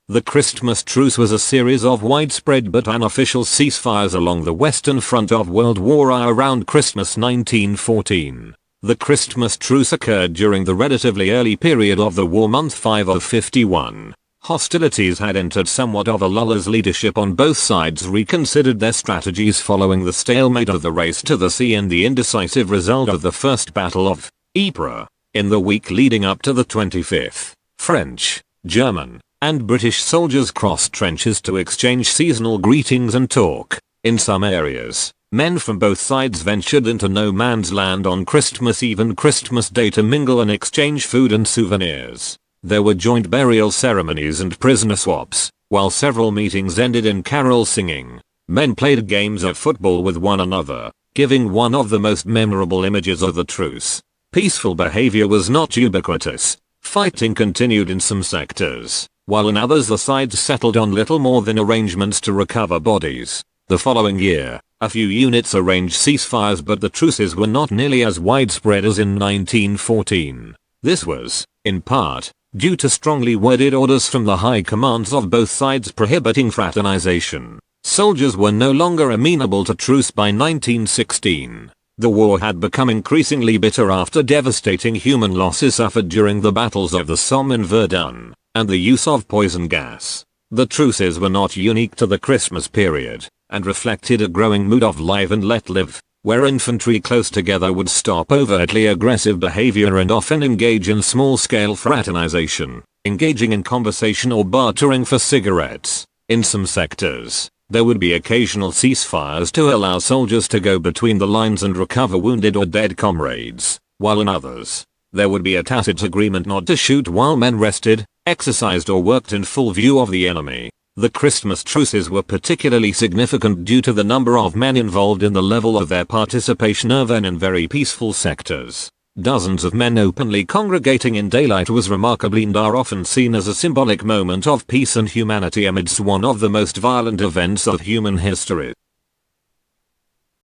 The Christmas Truce was a series of widespread but unofficial ceasefires along the western front of World War I around Christmas 1914. The Christmas Truce occurred during the relatively early period of the war, month 5 of 51. Hostilities had entered somewhat of a lull as leadership on both sides reconsidered their strategies following the stalemate of the race to the sea and the indecisive result of the First Battle of Ypres. In the week leading up to the 25th, French, German, and British soldiers crossed trenches to exchange seasonal greetings and talk. In some areas, men from both sides ventured into no man's land on Christmas Eve and Christmas Day to mingle and exchange food and souvenirs. There were joint burial ceremonies and prisoner swaps, while several meetings ended in carol singing. Men played games of football with one another, giving one of the most memorable images of the truce. Peaceful behavior was not ubiquitous. Fighting continued in some sectors, while in others the sides settled on little more than arrangements to recover bodies. The following year, a few units arranged ceasefires, but the truces were not nearly as widespread as in 1914. This was, in part, due to strongly worded orders from the high commands of both sides prohibiting fraternization. Soldiers were no longer amenable to truce by 1916. The war had become increasingly bitter after devastating human losses suffered during the battles of the Somme and Verdun, and the use of poison gas. The truces were not unique to the Christmas period, and reflected a growing mood of live and let live, where infantry close together would stop overtly aggressive behavior and often engage in small-scale fraternization, engaging in conversation or bartering for cigarettes. In some sectors, there would be occasional ceasefires to allow soldiers to go between the lines and recover wounded or dead comrades, while in others, there would be a tacit agreement not to shoot while men rested, exercised or worked in full view of the enemy. The Christmas truces were particularly significant due to the number of men involved and the level of their participation even in very peaceful sectors. Dozens of men openly congregating in daylight was remarkable and are often seen as a symbolic moment of peace and humanity amidst one of the most violent events of human history.